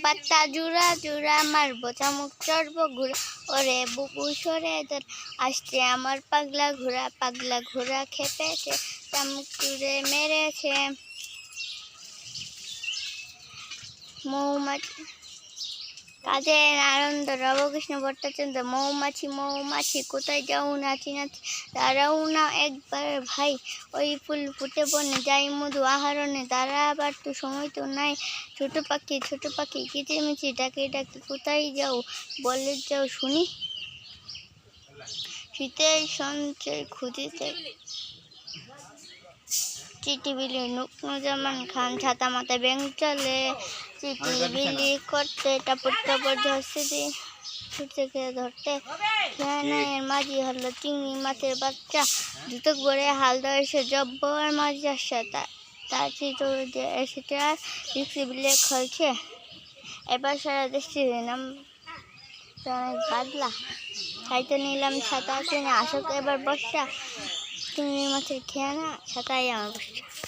পাতা জুড়া জুড়া মারবো চামুক চড়বো ঘুরা ওরে বুবু সরে ধর আসছে আমার পাগলা ঘোড়া খেপেছে চামুক চুড়ে মেরেছে মৌমাছি কাজের আনন্দ রবকৃষ্ণ ভট্টাচার্য মৌমাছি মৌমাছি কোথায় যাও নাচি নাচি দাঁড়াও না একবার ভাই ওই ফুল ফুটে বনে যাই মধু আহরণে দাঁড়া আবার তো সময় তো নাই ছোট পাখি কিচিরমিচি ডাকে ডাকে কোথায় যাও বলে যাও শুনি শীতের সঞ্চয় খুঁজিতে চিঠি বিলি নুকনুজামান খান ছাতা মাথায় ব্যাং চলে চিঠি বিলি করতে টাপর টাপর ধরছে ছুটতে খেয়ে ধরতে খেয়ে নেয় মাঝি হলো চিংড়ি মাছের বাচ্চা জুতো করে হাল ধরেছে জব্বর মাছ আসছে তার চিত্র এসেছে আর রিক্সি বিলে খেলছে এবার সারা দেশে নাম অনেক বাদলা খাইতে নিলাম ছাতা কিনে আসুক এবার বর্ষা চিংড়ি মাছের খেয়ে না ছাতাই আমার বর্ষা।